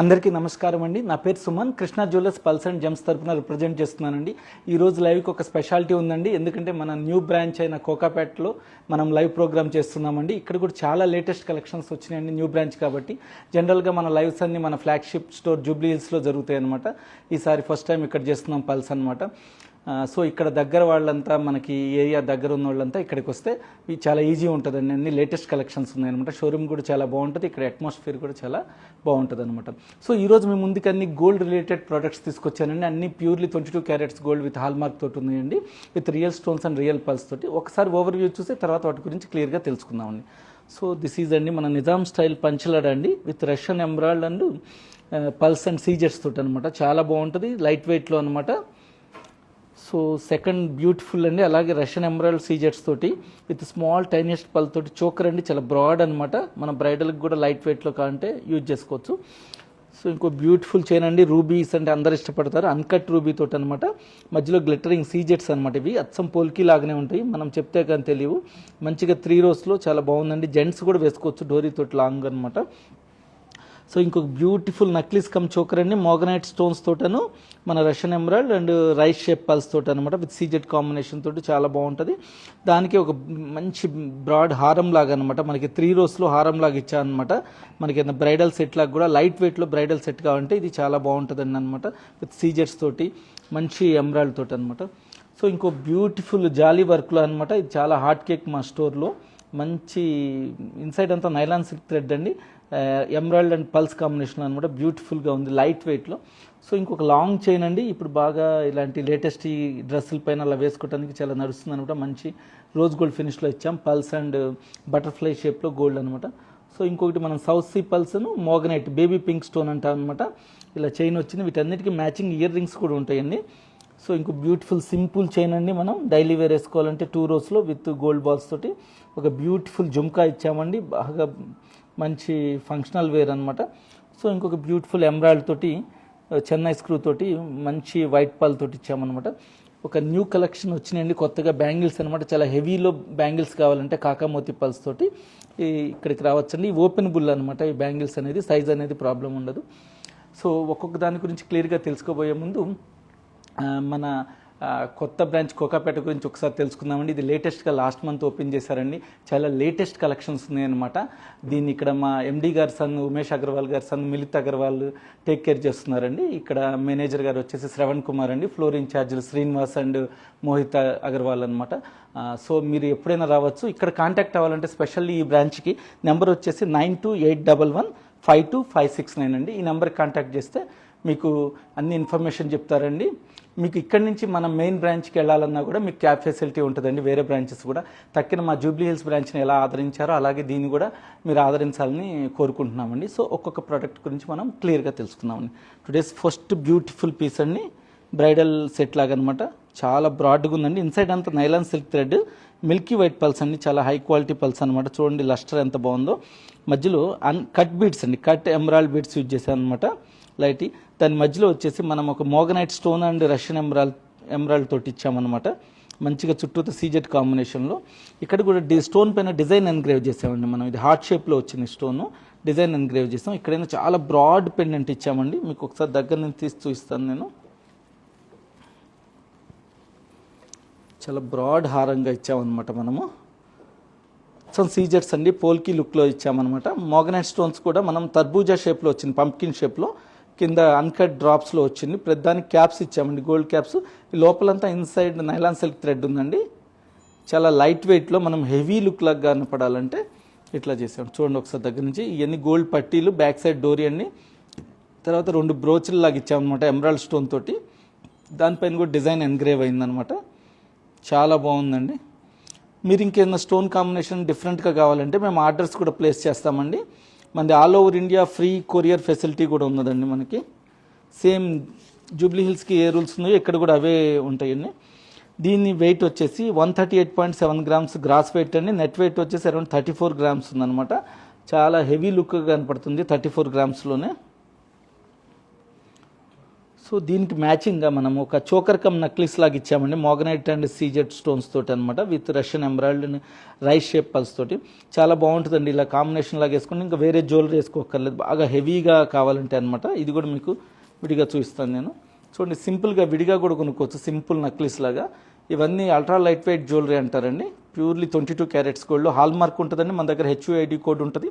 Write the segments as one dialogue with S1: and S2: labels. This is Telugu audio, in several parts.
S1: అందరికీ నమస్కారం అండి. నా పేరు Suman. Krishna jewellers pearls and gems తరఫున రిప్రజెంట్ చేస్తున్నానండి. ఈరోజు లైవ్కి ఒక స్పెషాలిటీ ఉందండి. ఎందుకంటే మన న్యూ బ్రాంచ్ అయిన కోకాపేటలో మనం లైవ్ ప్రోగ్రామ్ చేస్తున్నామండి. ఇక్కడ కూడా చాలా లేటెస్ట్ కలెక్షన్స్ వచ్చినాయండి, న్యూ బ్రాంచ్ కాబట్టి. జనరల్గా మన లైవ్స్ అన్ని మన ఫ్లాగ్షిప్ స్టోర్ జూబ్లీ హిల్స్లో జరుగుతాయి అనమాట. ఈసారి ఫస్ట్ టైం ఇక్కడ చేస్తున్నాం పల్స్ అనమాట. సో ఇక్కడ దగ్గర వాళ్ళంతా, మనకి ఏరియా దగ్గర ఉన్న వాళ్ళంతా ఇక్కడికి వస్తే చాలా ఈజీ ఉంటుందండి. అన్ని లేటెస్ట్ కలెక్షన్స్ ఉన్నాయన్నమాట. షోరూమ్ కూడా చాలా బాగుంటుంది, ఇక్కడ అట్మాస్ఫియర్ కూడా చాలా బాగుంటుంది అనమాట. సో ఈరోజు మీ ముందుకు అన్ని గోల్డ్ రిలేటెడ్ ప్రోడక్ట్స్ తీసుకొచ్చానండి. అన్ని purely 22 carats gold with hallmark తోటి ఉన్నాయండి, with real stones and real pearls తోటి. ఒకసారి ఓవర్ వ్యూ చూసి తర్వాత వాటి గురించి క్లియర్గా తెలుసుకుందామండి. సో దిస్ ఈజ్ అండి మన నిజాం స్టైల్ పంచలడ్ అండి, విత్ రష్యన్ ఎంబ్రాయిడ్ అండ్ పల్స్ అండ్ సీజర్స్ తోటి అనమాట. చాలా బాగుంటుంది, లైట్ వెయిట్లో అనమాట. సో సెకండ్ బ్యూటిఫుల్ అండి, అలాగే రష్యన్ ఎంబ్రాయిడ్ సీజెట్స్ తోటి విత్ స్మాల్ టైనియస్ట్ పల్ తోటి చోకర్ అండి, చాలా బ్రాడ్ అనమాట. మన బ్రైడల్కి కూడా లైట్ వెయిట్లో కాంటే యూజ్ చేసుకోవచ్చు. సో ఇంకో బ్యూటిఫుల్ చైన్ అండి, రూబీస్ అంటే అందరు ఇష్టపడతారు, అన్కట్ రూబీ తోటి అనమాట. మధ్యలో గ్లిటరింగ్ సీజెట్స్ అనమాట. ఇవి అచ్చం పోల్కి లాగానే ఉంటాయి, మనం చెప్తే కానీ తెలియవు. మంచిగా 3 రోస్లో చాలా బాగుందండి. జెంట్స్ కూడా వేసుకోవచ్చు, డోరీ తోటి లాంగ్ అనమాట. సో ఇంకొక బ్యూటిఫుల్ నక్లీస్ కమ్ చోకర్ అండి, మోగనైట్ స్టోన్స్ తోటను మన Russian emerald and rice shape pearls తోటి అనమాట, విత్ సీజెట్ కాంబినేషన్ తోటి చాలా బాగుంటుంది. దానికి ఒక మంచి బ్రాడ్ హారం లాగా అనమాట, మనకి 3 రోస్లో హారం లాగా ఇచ్చానమాట. మనకి బ్రైడల్ సెట్ లాగా కూడా లైట్ వెయిట్లో బ్రైడల్ సెట్ కావాలంటే ఇది చాలా బాగుంటుందండి అనమాట, విత్ సీజెట్స్ తోటి మంచి ఎమరాల్డ్ తోటి అనమాట. సో ఇంకో బ్యూటిఫుల్ జాలీ వర్క్లో అనమాట. ఇది చాలా హాట్ కేక్ మా స్టోర్లో. మంచి ఇన్సైడ్ అంతా నైలాన్ సిల్క్ థ్రెడ్ అండి, ఎమరాల్డ్ అండ్ పల్స్ కాంబినేషన్ అనమాట. బ్యూటిఫుల్గా ఉంది, లైట్ వెయిట్లో. సో ఇంకొక లాంగ్ చైన్ అండి, ఇప్పుడు బాగా ఇలాంటి లేటెస్ట్ ఈ డ్రెస్సుల పైన అలా వేసుకోవడానికి చాలా నడుస్తుంది అనమాట. మంచి రోజ్ గోల్డ్ ఫినిష్లో ఇచ్చాం, పల్స్ అండ్ బటర్ఫ్లై షేప్లో గోల్డ్ అనమాట. సో ఇంకొకటి మనం సౌత్ సీ పల్స్ను మోగనైట్ బేబీ పింక్ స్టోన్ అంటాం అనమాట. ఇలా చైన్ వచ్చింది, వీటన్నిటికీ మ్యాచింగ్ ఇయర్ రింగ్స్ కూడా ఉంటాయండి. సో ఇంకో బ్యూటిఫుల్ సింపుల్ చైన్ అండి, మనం డైలీ వేర్ వేసుకోవాలంటే 2 రోస్లో విత్ గోల్డ్ బాల్స్ తోటి. ఒక బ్యూటిఫుల్ జుమ్కా ఇచ్చామండి, బాగా మంచి ఫంక్షనల్ వేర్ అనమాట. సో ఇంకొక బ్యూటిఫుల్ ఎమరాల్డ్ తోటి చెన్నై స్క్రూ తోటి మంచి వైట్ పాల్ తోటి ఇచ్చామన్నమాట. ఒక న్యూ కలెక్షన్ వచ్చినాయండి కొత్తగా, బ్యాంగిల్స్ అనమాట. చాలా హెవీలో బ్యాంగిల్స్ కావాలంటే కాకామోతి పల్స్ తోటి ఇక్కడికి రావచ్చండి. ఓపెన్ బుల్ అనమాట ఈ బ్యాంగిల్స్ అనేది, సైజ్ అనేది ప్రాబ్లం ఉండదు. సో ఒక్కొక్క దాని గురించి క్లియర్గా తెలుసుకోబోయే ముందు మన కొత్త బ్రాంచ్ కోకాపేట గురించి ఒకసారి తెలుసుకుందామండి. ఇది లేటెస్ట్గా లాస్ట్ మంత్ ఓపెన్ చేశారండి. చాలా లేటెస్ట్ కలెక్షన్స్ ఉన్నాయన్నమాట. దీన్ని ఇక్కడ మా ఎండి గారి సన్ ఉమేష్ అగర్వాల్ గారి సన్ మిలిత్ అగర్వాల్ టేక్ కేర్ చేస్తున్నారండి. ఇక్కడ మేనేజర్ గారు వచ్చేసి శ్రవణ్ కుమార్ అండి, ఫ్లోర్ ఇన్ఛార్జీలు శ్రీనివాస్ అండ్ మోహిత్ అగర్వాల్ అనమాట. సో మీరు ఎప్పుడైనా రావచ్చు. ఇక్కడ కాంటాక్ట్ అవ్వాలంటే స్పెషల్లీ ఈ బ్రాంచ్కి నెంబర్ వచ్చేసి 9281152569 అండి. ఈ నెంబర్కి కాంటాక్ట్ చేస్తే మీకు అన్ని ఇన్ఫర్మేషన్ చెప్తారండి. మీకు ఇక్కడి నుంచి మనం మెయిన్ బ్రాంచ్కి వెళ్ళాలన్నా కూడా మీకు క్యాబ్ ఫెసిలిటీ ఉంటుందండి. వేరే బ్రాంచెస్ కూడా తక్కిన మా జూబ్లీ హిల్స్ బ్రాంచ్ని ఎలా ఆదరించారో అలాగే దీన్ని కూడా మీరు ఆదరించాలని కోరుకుంటున్నామండి. సో ఒక్కొక్క ప్రోడక్ట్ గురించి మనం క్లియర్గా తెలుసుకుందామండి. టుడేస్ ఫస్ట్ బ్యూటిఫుల్ పీస్ అండి, బ్రైడల్ సెట్ లాగా అనమాట. చాలా బ్రాడ్గా ఉందండి. ఇన్సైడ్ అంతా nylon silk thread, Milky white pulse అండి, చాలా హై క్వాలిటీ పల్స్ అనమాట. చూడండి లస్టర్ ఎంత బాగుందో. మధ్యలో కట్ బీడ్స్ అండి, కట్ ఎమరాల్డ్ బీడ్స్ యూజ్ చేశాను అనమాట, లైట్. దాని మధ్యలో వచ్చేసి మనం ఒక మోగనైట్ స్టోన్ అండ్ రష్యన్ ఎమరాల్డ్ తోటి ఇచ్చామన్నమాట. మంచిగా చుట్టూతో సీజెట్ కాంబినేషన్లో. ఇక్కడ కూడా స్టోన్ పైన డిజైన్ ఎన్గ్రేవ్ చేసామండి మనం. ఇది హార్ట్ షేప్లో వచ్చింది స్టోన్, డిజైన్ ఎన్గ్రేవ్ చేసాం. ఇక్కడైనా చాలా బ్రాడ్ పెండెంట్ ఇచ్చామండి, మీకు ఒకసారి దగ్గర నుంచి తీసి చూపిస్తాను నేను. చాలా బ్రాడ్ హారంగా ఇచ్చామన్నమాట మనము. సో సీజెట్స్ అండి, పోల్కి లుక్లో ఇచ్చామన్నమాట. మోగనైట్ స్టోన్స్ కూడా మనం తర్బూజా షేప్లో వచ్చింది, పంప్కిన్ షేప్లో, కింద అన్కట్ డ్రాప్స్లో వచ్చింది. ప్రతిదానికి క్యాప్స్ ఇచ్చామండి, గోల్డ్ క్యాప్స్. ఈ లోపలంతా ఇన్సైడ్ నైలాన్ సిల్క్ థ్రెడ్ ఉందండి. చాలా లైట్ వెయిట్లో మనం హెవీ లుక్ లాగా కనపడాలంటే ఇట్లా చేసాం. చూడండి ఒకసారి దగ్గర నుంచి. ఇవన్నీ గోల్డ్ పట్టీలు, బ్యాక్ సైడ్ డోరీ అండి. తర్వాత 2 బ్రోచ్లు లాగా ఇచ్చామన్నమాట ఎమరాల్డ్ స్టోన్ తోటి. దానిపైన కూడా డిజైన్ ఎన్గ్రేవ్ అయిందనమాట. చాలా బాగుందండి. మీరు ఇంకేదైనా స్టోన్ కాంబినేషన్ డిఫరెంట్గా కావాలంటే మేము ఆర్డర్స్ కూడా ప్లేస్ చేస్తామండి. మనది all over India free courier facility కూడా ఉన్నదండి మనకి. సేమ్ జూబ్లీ హిల్స్కి ఏ రూల్స్ ఉన్నాయో ఇక్కడ కూడా అవే ఉంటాయండి. దీని వెయిట్ వచ్చేసి 138.7 గ్రామ్స్ గ్రాస్ వెయిట్ అండి. నెట్ వెయిట్ వచ్చేసి అరౌండ్ 34 గ్రామ్స్ ఉందన్నమాట. చాలా హెవీ లుక్గా కనపడుతుంది 34 గ్రామ్స్లోనే. సో దీనికి మ్యాచింగ్గా మనం ఒక చోకర్ కమ్ నక్లిస్ లాగా ఇచ్చామండి, మోగనైట్ అండ్ సీజెడ్ స్టోన్స్ తోటి అనమాట, విత్ రష్యన్ ఎంబ్రాయిడ్ అండ్ రైస్ షేప్ పల్స్ తోటి. చాలా బాగుంటుందండి. ఇలా కాంబినేషన్ లాగా వేసుకుని ఇంకా వేరే జ్యువెలరీ వేసుకోకర్లేదు, బాగా హెవీగా కావాలంటే అనమాట. ఇది కూడా మీకు విడిగా చూపిస్తాను నేను. చూడండి, సింపుల్గా విడిగా కూడా కొనుక్కోవచ్చు, సింపుల్ నక్లిస్ లాగా. ఇవన్నీ అల్ట్రా లైట్ వెయిట్ జ్యువెలరీ అంటారండి. ప్యూర్లీ 22 క్యారెట్స్ గోల్డ్లో హాల్ మార్క్ ఉంటుందండి. మన దగ్గర HUID కోడ్ ఉంటుంది.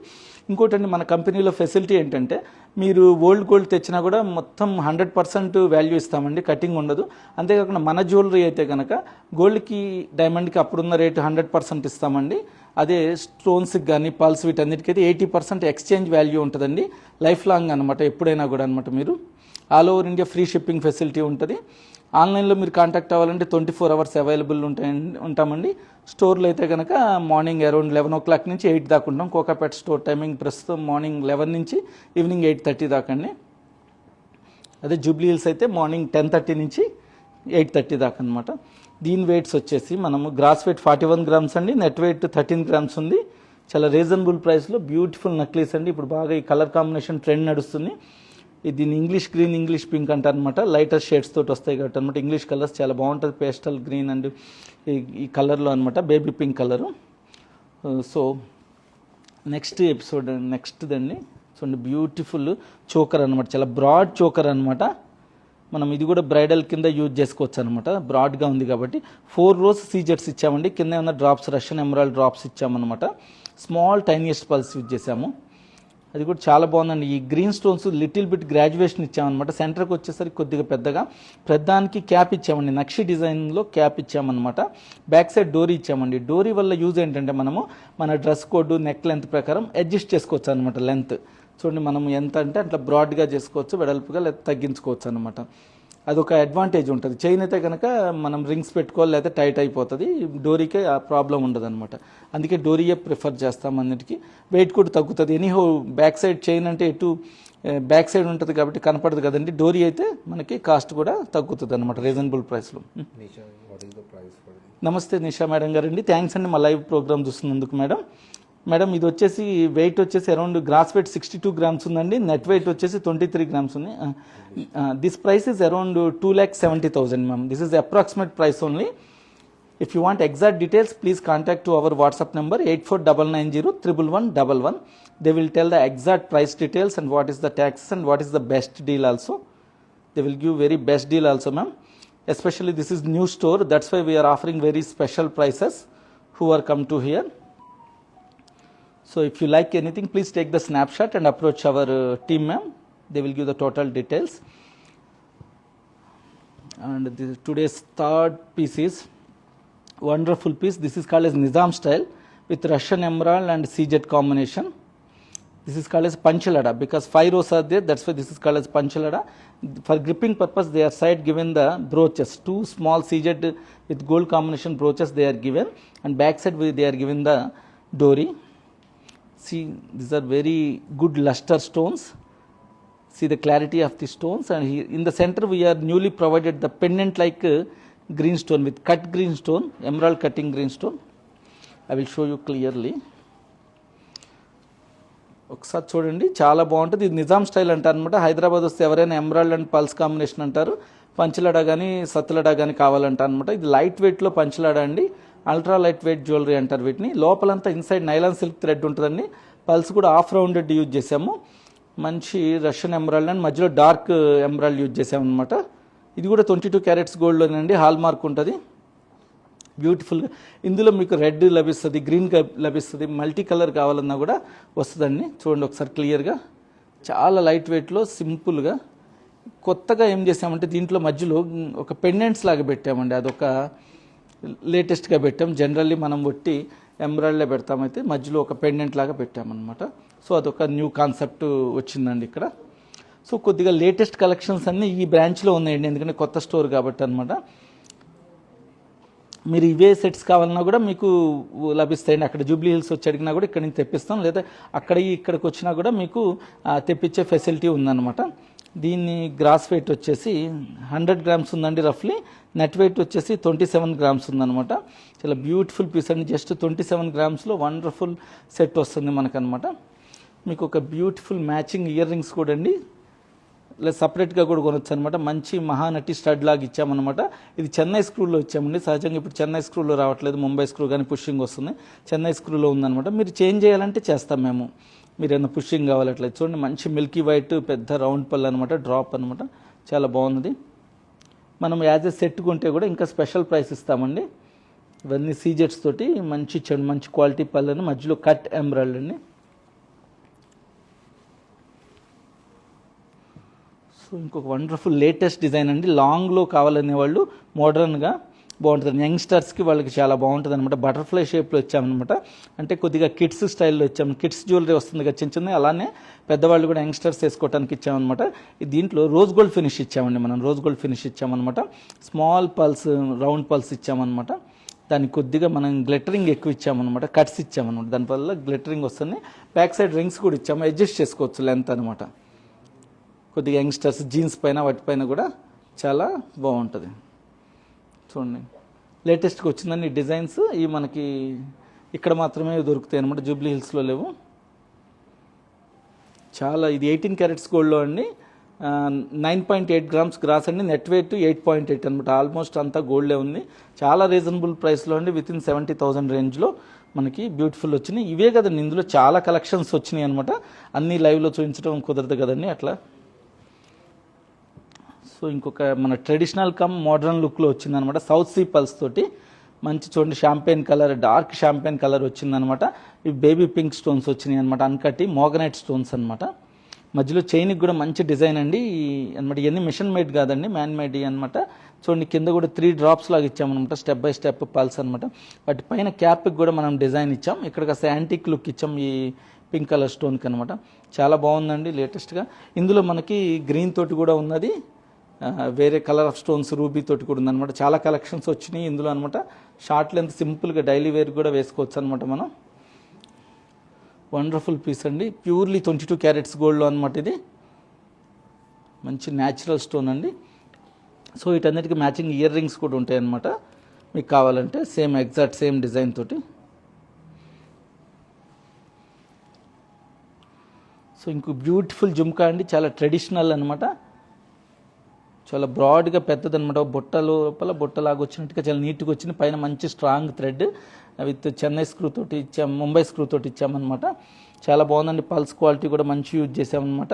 S1: ఇంకోటండి, మన కంపెనీలో ఫెసిలిటీ ఏంటంటే మీరు ఓల్డ్ గోల్డ్ తెచ్చినా కూడా మొత్తం 100% వాల్యూ ఇస్తామండి, కటింగ్ ఉండదు. అంతేకాకుండా మన జ్యువెలరీ అయితే కనుక గోల్డ్కి డైమండ్కి అప్పుడున్న రేటు 100% ఇస్తామండి. అదే స్టోన్స్కి కానీ పల్స్ వీటన్నిటికైతే 80% ఎక్స్చేంజ్ వాల్యూ ఉంటుందండి, లైఫ్ లాంగ్ అనమాట, ఎప్పుడైనా కూడా అనమాట. మీరు all over India free shipping facility ఉంటుంది. ఆన్లైన్లో మీరు కాంటాక్ట్ అవ్వాలంటే 24 అవర్స్ అవైలబుల్ ఉంటామండి. స్టోర్లో అయితే కనుక మార్నింగ్ అరౌండ్ 11 o'clock నుంచి 8 దాకా ఉంటాం. కోకాపేట స్టోర్ టైమింగ్ ప్రస్తుతం మార్నింగ్ 11 నుంచి ఈవినింగ్ 8:30 దాకా అండి. అదే జూబ్లీ హిల్స్ అయితే మార్నింగ్ 10:30 నుంచి 8:30 దాకా అనమాట. దీని వెయిట్స్ వచ్చేసి మనము గ్రాస్ వెయిట్ 41 grams అండి, నెట్ వెయిట్ 13 grams ఉంది. చాలా రీజనబుల్ ప్రైస్లో బ్యూటిఫుల్ నక్లీస్ అండి. ఇప్పుడు బాగా ఈ కలర్ కాంబినేషన్ ట్రెండ్ నడుస్తుంది. దీన్ని ఇంగ్లీష్ గ్రీన్, ఇంగ్లీష్ పింక్ అంటారు అనమాట. లైటర్ షేడ్స్ తోటి వస్తాయి కాబట్టి అనమాట. ఇంగ్లీష్ కలర్స్ చాలా బాగుంటుంది, పేస్టల్ గ్రీన్ అండ్ ఈ కలర్లో అనమాట, baby pink colour. So next episode నెక్స్ట్దండి. చూడండి, బ్యూటిఫుల్ చోకర్ అనమాట, చాలా బ్రాడ్ చోకర్ అనమాట. మనం ఇది కూడా బ్రైడల్ కింద యూజ్ చేసుకోవచ్చు అనమాట, బ్రాడ్గా ఉంది కాబట్టి. 4 rows సీజెట్స్ ఇచ్చామండి. కింద ఏమన్నా డ్రాప్స్, రష్యన్ ఎమరాల్డ్ డ్రాప్స్ ఇచ్చామన్నమాట. స్మాల్ టైనియస్ట్ పల్స్ యూజ్ చేసాము. అది కూడా చాలా బాగుందండి. ఈ green stones little bit graduation ఇచ్చామన్నమాట. సెంటర్కి వచ్చేసరికి కొద్దిగా పెద్దగా, ప్రధానికి క్యాప్ ఇచ్చామండి, నక్షి డిజైన్లో క్యాప్ ఇచ్చామన్నమాట. బ్యాక్ సైడ్ డోరీ ఇచ్చామండి. డోరీ వల్ల యూజ్ ఏంటంటే మనము మన డ్రెస్ కోడ్, నెక్ లెంత్ ప్రకారం అడ్జస్ట్ చేసుకోవచ్చు అనమాట. లెంత్ చూడండి, మనం ఎంత అంటే అట్లా బ్రాడ్గా చేసుకోవచ్చు, వెడల్పుగా లేదా తగ్గించుకోవచ్చు అనమాట. అదొక అడ్వాంటేజ్ ఉంటుంది. చైన్ అయితే కనుక మనం రింగ్స్ పెట్టుకోవాలి, లేదా టైట్ అయిపోతుంది. డోరీకే ఆ ప్రాబ్లం ఉండదు అనమాట. అందుకే డోరీయే ప్రిఫర్ చేస్తాం అన్నిటికీ. వెయిట్ కూడా తగ్గుతుంది. ఎనీహో బ్యాక్ సైడ్ చైన్ అంటే ఎటు బ్యాక్ సైడ్ ఉంటుంది కాబట్టి కనపడదు కదండి. డోరీ అయితే మనకి కాస్ట్ కూడా తగ్గుతుంది అనమాట, రీజనబుల్ ప్రైస్లో. నమస్తే నిషా మేడం గారండి, థ్యాంక్స్ అండి మా లైవ్ ప్రోగ్రామ్ చూస్తున్నందుకు. మేడం ఇది వచ్చేసి వెయిట్ వచ్చేసి అరౌండ్ గ్రాస్ వెయిట్ 62 grams ఉందండి, నెట్ వెయిట్ వచ్చేసి 23 grams ఉంది. This price is around 2,70,000 ma'am. This is approximate price only. If you want exact details please contact to our WhatsApp number 84990111. They will tell the exact price details and what is the taxes and what is the best deal also. They will give very best deal also, ma'am. Especially this is new store, that's why we are offering very special prices who are come to here. So if you like anything, please take the snapshot and approach our team, ma'am. They will give the total details. And today's third piece is wonderful piece. This is called as Nizam style with Russian emerald and CZ combination. This is called as Panchalada because 5 rows are there, that's why this is called as Panchalada. For gripping purpose, they are side given the brooches, 2 small CZ with gold combination brooches they are given, and back side they are given the dory. See, these are very good luster stones. See the clarity of the stones, and here in the center we are newly provided the pendant like green stone with cut green stone, emerald cutting green stone. I will show you clearly. ఒకసారి చూడండి, చాలా బాగుంటుంది. ఇది నిజాం స్టైల్ అంటారు అనమాట. హైదరాబాద్ వస్తే ఎవరైనా ఎమరాల్డ్ అండ్ పల్స్ కాంబినేషన్ అంటారు. పంచలడా కానీ సత్తులడా కానీ కావాలంటారు అనమాట. ఇది లైట్ వెయిట్లో పంచలడా అండి, అల్ట్రా లైట్ వెయిట్ జ్యువెలరీ అంటారు వీటిని. లోపలంతా ఇన్సైడ్ నైలాన్ సిల్క్ థ్రెడ్ ఉంటుందండి. పల్స్ కూడా హాఫ్ రౌండెడ్ యూజ్ చేసాము. మంచి రష్యన్ ఎమరాల్డ్ అండ్ మధ్యలో డార్క్ ఎమరాల్డ్ యూజ్ చేసాము అనమాట. ఇది కూడా 22 క్యారెట్స్ గోల్డ్లోనండి, హాల్ మార్క్ ఉంటుంది. బ్యూటిఫుల్గా ఇందులో మీకు రెడ్ లభిస్తుంది, గ్రీన్ లభిస్తుంది, మల్టీ కలర్ కావాలన్నా కూడా వస్తుందండి. చూడండి ఒకసారి క్లియర్గా, చాలా లైట్ వెయిట్లో సింపుల్గా. కొత్తగా ఏం చేసామంటే దీంట్లో మధ్యలో ఒక పెండెంట్స్ లాగా పెట్టామండి. అదొక లేటెస్ట్గా పెట్టాం. జనరల్లీ మనం ఒట్టి ఎమరాల్డ్లే పెడతామైతే మధ్యలో ఒక పెండెంట్ లాగా పెట్టామన్నమాట. సో అదొక న్యూ కాన్సెప్ట్ వచ్చిందండి ఇక్కడ. సో కొద్దిగా లేటెస్ట్ కలెక్షన్స్ అన్నీ ఈ బ్రాంచ్లో ఉన్నాయండి, ఎందుకంటే కొత్త స్టోర్ కాబట్టి అనమాట. మీరు ఇవే సెట్స్ కావాలన్నా కూడా మీకు లభిస్తాయండి. అక్కడ జూబ్లీ హిల్స్ వచ్చి అడిగినా కూడా ఇక్కడ నుంచి తెప్పిస్తాం, లేదా ఇక్కడికి వచ్చినా కూడా మీకు తెప్పించే ఫెసిలిటీ ఉందన్నమాట. దీన్ని గ్రాస్ వెయిట్ వచ్చేసి 100 grams ఉందండి రఫ్లీ. నెట్ వెయిట్ వచ్చేసి 27 grams ఉందన్నమాట. చాలా బ్యూటిఫుల్ పీస్ అండి. జస్ట్ 27 grams వండర్ఫుల్ సెట్ వస్తుంది మనకనమాట. మీకు ఒక బ్యూటిఫుల్ మ్యాచింగ్ ఇయర్ రింగ్స్ కూడా అండి. లేదా సపరేట్గా కూడా కొనొచ్చు అనమాట. మంచి మహానటి స్టడ్ లాగా ఇచ్చామన్నమాట. ఇది చెన్నై స్క్రూలో ఇచ్చామండి. సహజంగా ఇప్పుడు చెన్నై స్క్రూలో రావట్లేదు, ముంబై స్క్రూ కానీ పుషింగ్ వస్తుంది. చెన్నై స్క్రూలో ఉందన్నమాట. మీరు చేంజ్ చేయాలంటే చేస్తాం మేము. మీరు ఏమైనా పుషింగ్ కావాలి అట్లా చూడండి. మంచి మిల్కీ వైట్ పెద్ద రౌండ్ పళ్ళు అనమాట, డ్రాప్ అనమాట, చాలా బాగున్నది. మనం యాజ్ ఎ సెట్ కొంటే కూడా ఇంకా స్పెషల్ ప్రైస్ ఇస్తామండి. ఇవన్నీ సీజెట్స్ తోటి మంచి క్వాలిటీ పళ్ళని, మధ్యలో కట్ ఎంబ్రాయిడరీ అండి. సో ఇంకొక వండర్ఫుల్ లేటెస్ట్ డిజైన్ అండి. లాంగ్లో కావాలనే వాళ్ళు మోడర్న్గా బాగుంటుంది. యంగ్స్టర్స్కి వాళ్ళకి చాలా బాగుంటుంది అనమాట. బటర్ఫ్లై షేప్లో ఇచ్చామన్నమాట. అంటే కొద్దిగా కిడ్స్ స్టైల్లో ఇచ్చాము. కిడ్స్ జ్యువెలరీ వస్తుంది కదా చిన్న చిన్న, అలానే పెద్దవాళ్ళు కూడా యంగ్స్టర్స్ వేసుకోవడానికి ఇచ్చామన్నమాట. దీంట్లో రోజ్ గోల్డ్ ఫినిష్ ఇచ్చామండి. మనం రోజ్ గోల్డ్ ఫినిష్ ఇచ్చామన్నమాట. స్మాల్ పల్స్, రౌండ్ పల్స్ ఇచ్చామన్నమాట. దానికి కొద్దిగా మనం గ్లిటరింగ్ ఎక్కువ ఇచ్చామన్నమాట. కట్స్ ఇచ్చామన్నమాట. దానివల్ల గ్లిటరింగ్ వస్తుంది. బ్యాక్ సైడ్ రింగ్స్ కూడా ఇచ్చాము. అడ్జస్ట్ చేసుకోవచ్చు లెంత్ అనమాట. కొద్దిగా యంగ్స్టర్స్ జీన్స్ పైన వాటిపైన కూడా చాలా బాగుంటుంది. చూడండి, లేటెస్ట్గా వచ్చిందండి డిజైన్స్. ఇవి మనకి ఇక్కడ మాత్రమే దొరుకుతాయి అనమాట, జూబ్లీ హిల్స్లో లేవు. చాలా ఇది 18 క్యారెట్స్ గోల్డ్లో అండి. 9.8 గ్రామ్స్ గ్రాస్ అండి. నెట్ వెయిట్ 8.8 అనమాట. ఆల్మోస్ట్ అంతా గోల్డే ఉంది. చాలా రీజనబుల్ ప్రైస్లో అండి. విత్ ఇన్ 70,000 రేంజ్లో మనకి బ్యూటిఫుల్ వచ్చినాయి. ఇవే కదండి, ఇందులో చాలా కలెక్షన్స్ వచ్చినాయి అనమాట. అన్నీ లైవ్లో చూపించడం కుదరదు కదండి అట్లా. సో ఇంకొక మన ట్రెడిషనల్ కమ్ మోడర్న్ లుక్లో వచ్చిందనమాట. సౌత్ సీ పల్స్ తోటి మంచి చూడండి, champagne colour, dark champagne colour వచ్చిందనమాట. ఇవి బేబీ పింక్ స్టోన్స్ వచ్చినాయి అనమాట. అన్కట్టి మోగనైట్ స్టోన్స్ అనమాట. మధ్యలో చైన్కి కూడా మంచి డిజైన్ అండి అనమాట. ఇవన్నీ మిషన్ మేడ్ కాదండి, మ్యాన్ మేడ్ అనమాట. చూడండి, కింద కూడా 3 డ్రాప్స్ లాగా ఇచ్చామన్నమాట. స్టెప్ బై స్టెప్ పల్స్ అనమాట. వాటి పైన క్యాప్కి కూడా మనం డిజైన్ ఇచ్చాం. ఇక్కడ కాస్త యాంటిక్ లుక్ ఇచ్చాం ఈ పింక్ కలర్ స్టోన్కి అనమాట. చాలా బాగుందండి లేటెస్ట్గా. ఇందులో మనకి గ్రీన్ తోటి కూడా ఉన్నది, వేరే కలర్ ఆఫ్ స్టోన్స్ రూబీ తోటి కూడా ఉందన్నమాట. చాలా కలెక్షన్స్ వచ్చినాయి ఇందులో అనమాట. షార్ట్ లెంత్ సింపుల్గా డైలీ వేర్ కూడా వేసుకోవచ్చు అనమాట మనం. వండర్ఫుల్ పీస్ అండి. ప్యూర్లీ 22 క్యారెట్స్ గోల్డ్లో అనమాట. ఇది మంచి న్యాచురల్ స్టోన్ అండి. సో వీటన్నిటికీ మ్యాచింగ్ ఇయర్ రింగ్స్ కూడా ఉంటాయి అన్నమాట. మీకు కావాలంటే సేమ్ ఎగ్జాక్ట్ సేమ్ డిజైన్ తోటి. సో ఇంకో బ్యూటిఫుల్ జుమ్కా అండి. చాలా ట్రెడిషనల్ అనమాట. చాలా బ్రాడ్గా పెద్దదనమాట. బుట్ట లోపల బుట్టలాగా వచ్చినట్టుగా చాలా నీట్గా వచ్చింది. పైన మంచి strong thread with Chennai screw తోటి ఇచ్చాం, ముంబై స్క్రూ తోటి ఇచ్చామన్నమాట. చాలా బాగుందండి. పల్స్ క్వాలిటీ కూడా మంచి యూజ్ చేసామన్నమాట.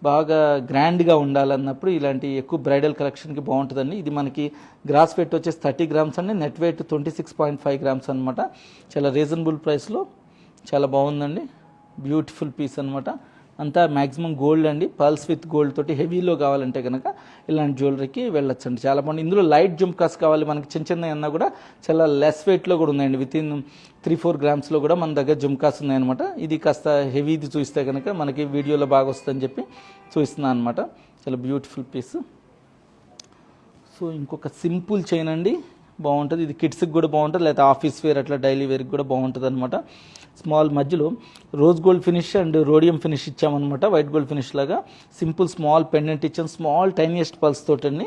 S1: బాగా గ్రాండ్గా ఉండాలన్నప్పుడు ఇలాంటి ఎక్కువ బ్రైడల్ కలెక్షన్కి బాగుంటుందండి. ఇది మనకి గ్రాస్ వెయిట్ వచ్చేసి 30 గ్రామ్స్ అండి. నెట్ వెయిట్ 26.5 గ్రామ్స్ అనమాట. చాలా రీజనబుల్ ప్రైస్లో చాలా బాగుందండి. బ్యూటిఫుల్ పీస్ అనమాట. అంతా మ్యాక్సిమం గోల్డ్ అండి. పల్స్ విత్ గోల్డ్ తోటి హెవీలో కావాలంటే కనుక ఇలాంటి జ్యువెలరీకి వెళ్ళొచ్చండి. చాలా బాగుంది. ఇందులో లైట్ జుమ్కాస్ కావాలి మనకి చిన్న అన్నా కూడా చాలా లెస్ వెయిట్లో కూడా ఉన్నాయండి. విత్ ఇన్ 3-4 గ్రామ్స్లో కూడా మన దగ్గర జుమ్కాస్ ఉన్నాయన్నమాట. ఇది కాస్త హెవీది చూస్తే కనుక మనకి వీడియోలో బాగా వస్తుందని చెప్పి చూస్తున్నాను అనమాట. చాలా బ్యూటిఫుల్ పీస్. సో ఇంకొక సింపుల్ చైన్ అండి, బాగుంటుంది. ఇది కిడ్స్కి కూడా బాగుంటుంది, లేదా ఆఫీస్ వేర్ అట్లా డైలీ వేర్కి కూడా బాగుంటుంది అనమాట. స్మాల్ మధ్యలో rose gold finish and rhodium finish ఇచ్చామన్నమాట. వైట్ గోల్డ్ ఫినిష్ లాగా సింపుల్ స్మాల్ పెండెంట్ ఇచ్చాం. స్మాల్ టైనియెస్ట్ పల్స్ తోటండి.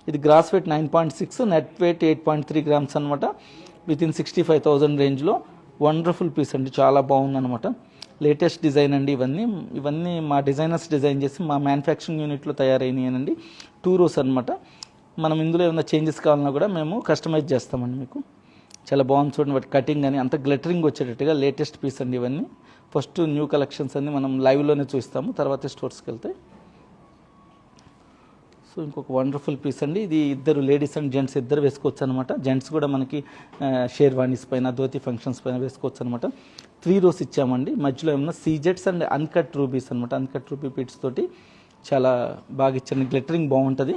S1: ఇది gross weight 9.6, net weight 8.3 grams అనమాట. విత్ ఇన్ 65,000 రేంజ్లో వండర్ఫుల్ పీస్ అండి. చాలా బాగుందన్నమాట. లేటెస్ట్ డిజైన్ అండి. ఇవన్నీ మా డిజైనర్స్ డిజైన్ చేసి మా మ్యానుఫ్యాక్చరింగ్ యూనిట్లో తయారైనాయనండి. 2 rows అనమాట. మనం ఇందులో ఏమైనా చేంజెస్ కావాలన్నా కూడా మేము కస్టమైజ్ చేస్తామండి మీకు. చాలా బాగుంది చూడండి. వాటి కటింగ్ అని అంత గ్లిటరింగ్ వచ్చేటట్టుగా లేటెస్ట్ పీస్ అండి ఇవన్నీ. ఫస్ట్ న్యూ కలెక్షన్స్ అన్ని మనం లైవ్లోనే చూస్తాము, తర్వాత స్టోర్స్కి వెళ్తాయి. సో ఇంకొక వండర్ఫుల్ పీస్ అండి. ఇది ఇద్దరు లేడీస్ అండ్ జెంట్స్ ఇద్దరు వేసుకోవచ్చు అనమాట. జెంట్స్ కూడా మనకి షేర్వానీస్ పైన, ధోతి ఫంక్షన్స్ పైన వేసుకోవచ్చు అనమాట. 3 rows ఇచ్చామండి. మధ్యలో ఏమన్నా సీజెట్స్ అండ్ అన్కట్ రూబీస్ అనమాట. అన్కట్ రూబీ పీట్స్ తోటి చాలా బాగా ఇచ్చాను. గ్లిటరింగ్ బాగుంటుంది.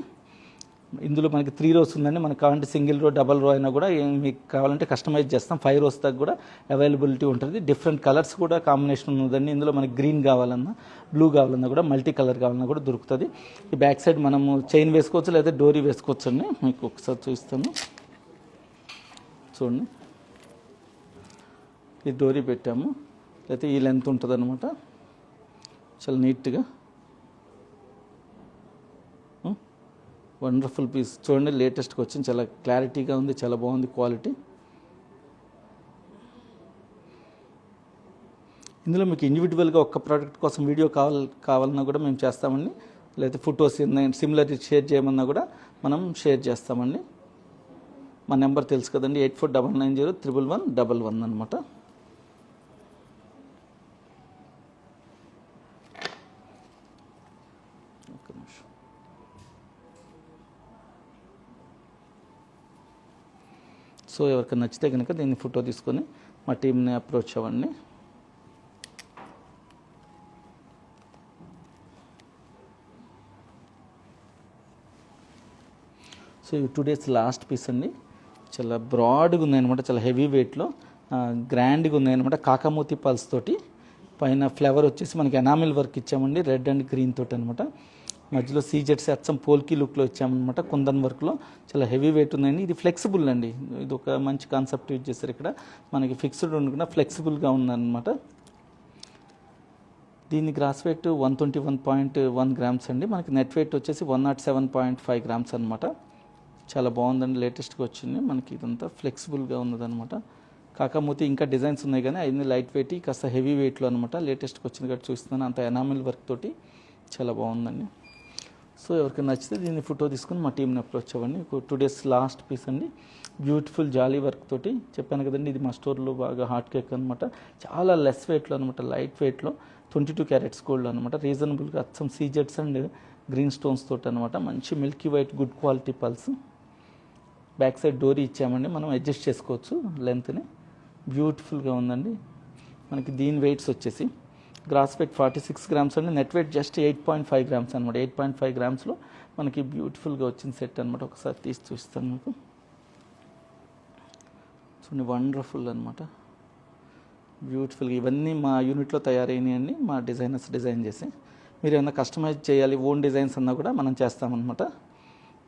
S1: ఇందులో మనకి 3 rows ఉందండి. మనకు కావాలంటే సింగిల్ రో, డబల్ రో అయినా కూడా మీకు కావాలంటే కస్టమైజ్ చేస్తాం. 5 rows దాకా కూడా అవైలబిలిటీ ఉంటుంది. డిఫరెంట్ కలర్స్ కూడా కాంబినేషన్ ఉందండి. ఇందులో మనకి గ్రీన్ కావాలన్నా, బ్లూ కావాలన్నా కూడా, మల్టీ కలర్ కావాలన్నా కూడా దొరుకుతుంది. ఈ బ్యాక్ సైడ్ మనము చైన్ వేసుకోవచ్చు, లేదా డోరీ వేసుకోవచ్చు అండి. మీకు ఒకసారి చూస్తాను చూడండి. ఈ డోరీ పెట్టాము, లేకపోతే ఈ లెంత్ ఉంటుంది అనమాట. చాలా నీట్గా వండర్ఫుల్ పీస్ చూడండి. లేటెస్ట్గా వచ్చింది. చాలా క్లారిటీగా ఉంది, చాలా బాగుంది క్వాలిటీ. ఇందులో మీకు ఇండివిజువల్గా ఒక్క ప్రోడక్ట్ కోసం వీడియో కావాలన్నా కూడా మేము చేస్తామండి. లేకపోతే ఫొటోస్ సిమిలర్ షేర్ చేయమన్నా కూడా మనం షేర్ చేస్తామండి. మా నెంబర్ తెలుసు కదండి, 8499011111 అనమాట. సో ఎవరికి నచ్చితే కనుక దీన్ని ఫోటో తీసుకొని మా టీంని అప్రోచ్ అవ్వండి. సో ఇవి 2 days లాస్ట్ పీస్ అండి. చాలా బ్రాడ్గా ఉన్నాయన్నమాట, చాలా హెవీ వెయిట్లో గ్రాండ్గా ఉన్నాయన్నమాట. కాకమూతి పల్స్ తోటి పైన ఫ్లవర్ వచ్చేసి మనకి ఎనామిల్ వర్క్ ఇచ్చామండి, రెడ్ అండ్ గ్రీన్ తోటి అనమాట. మధ్యలో సీజెట్స్ అచ్చం పోల్కి లుక్లో ఇచ్చామన్నమాట, కుందన్ వర్క్లో. చాలా హెవీ వెయిట్ ఉందండి. ఇది ఫ్లెక్సిబుల్ అండి, ఇది ఒక మంచి కాన్సెప్ట్ యూజ్ చేస్తారు ఇక్కడ. మనకి ఫిక్స్డ్ ఉండకుండా ఫ్లెక్సిబుల్గా ఉందన్నమాట. దీని గ్రాస్ వెయిట్ 121.1 grams అండి. మనకి నెట్ వెయిట్ వచ్చేసి 107.5 grams అనమాట. చాలా బాగుందండి, లేటెస్ట్గా వచ్చింది. మనకి ఇదంతా ఫ్లెక్సిబుల్గా ఉన్నదనమాట. కాకమూతి ఇంకా డిజైన్స్ ఉన్నాయి కానీ అన్ని లైట్ వెయిట్, కాస్త హెవీ వెయిట్లో అనమాట. లేటెస్ట్గా వచ్చింది కాబట్టి చూస్తున్నాను, అంత ఎనామిల్ వర్క్ తోటి చాలా బాగుందండి. సో ఎవరికి నచ్చితే దీన్ని ఫోటో తీసుకుని మా టీంని అప్రోచ్ అవ్వండి. 2 days లాస్ట్ పీస్ అండి. బ్యూటిఫుల్ జాలీ వర్క్ తోటి చెప్పాను కదండి, ఇది మా స్టోర్లో బాగా హాట్ కేక్ అనమాట. చాలా లెస్ వెయిట్లో అనమాట, లైట్ వెయిట్లో 22 carats గోల్డ్ అనమాట. రీజనబుల్గా అచ్చం సీజెట్స్ అండ్ గ్రీన్ స్టోన్స్ తోటి అనమాట. మంచి milky white good quality pearls. Back side dori ఇచ్చామండి, మనం అడ్జస్ట్ చేసుకోవచ్చు లెంత్ని. బ్యూటిఫుల్గా ఉందండి. మనకి దీని వెయిట్స్ వచ్చేసి గ్రాస్ వెయిట్ 46 grams అండి, నెట్ వెయిట్ జస్ట్ 8.5 grams అనమాట. 8.5 gramsలో మనకి బ్యూటిఫుల్గా వచ్చిన సెట్ అనమాట. ఒకసారి తీసి చూస్తాను మీకు. చూడండి, వండర్ఫుల్ అనమాట, బ్యూటిఫుల్గా. ఇవన్నీ మా యూనిట్లో తయారైనాయండి, మా డిజైనర్స్ డిజైన్ చేసి. మీరు ఏమైనా కస్టమైజ్ చేయాలి, ఓన్ డిజైన్స్ అన్నా కూడా మనం చేస్తామన్నమాట.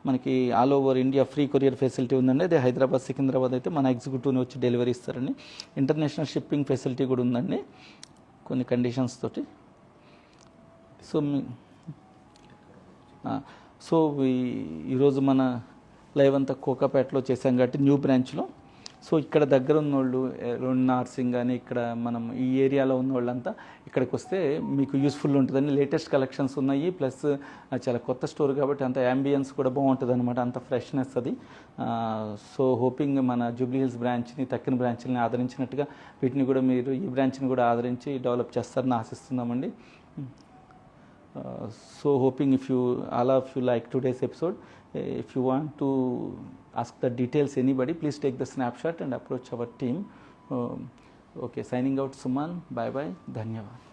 S1: మనకి all over India free courier facility ఉందండి. అదే హైదరాబాద్, సికింద్రాబాద్ అయితే మన ఎగ్జిక్యూటివ్ని వచ్చి డెలివరీ ఇస్తారండి. ఇంటర్నేషనల్ షిప్పింగ్ ఫెసిలిటీ కూడా ఉందండి కొన్ని కండిషన్స్ తోటి. సో ఈరోజు మన లైవ్ అంతా కోకాపేటలో చేసాం కాబట్టి న్యూ బ్రాంచ్లో. సో ఇక్కడ దగ్గర ఉన్నోళ్ళు నార్సింగ్ కానీ ఇక్కడ మనం ఈ ఏరియాలో ఉన్న వాళ్ళంతా ఇక్కడికి వస్తే మీకు యూస్ఫుల్ ఉంటుందని. లేటెస్ట్ కలెక్షన్స్ ఉన్నాయి, ప్లస్ చాలా కొత్త స్టోర్ కాబట్టి అంత యాంబియన్స్ కూడా బాగుంటుంది అనమాట, అంత ఫ్రెష్నెస్ అది. సో హోపింగ్ మన జూబ్లీ హిల్స్ బ్రాంచ్ని, తక్కిన బ్రాంచ్ని ఆదరించినట్టుగా వీటిని కూడా మీరు ఈ బ్రాంచ్ని కూడా ఆదరించి డెవలప్ చేస్తారని ఆశిస్తున్నామండి. So hoping if you all of you like today's episode, if you want to ask the details anybody, please take the snapshot and approach our team. Okay, signing out Suman. Bye bye. Dhanyavad.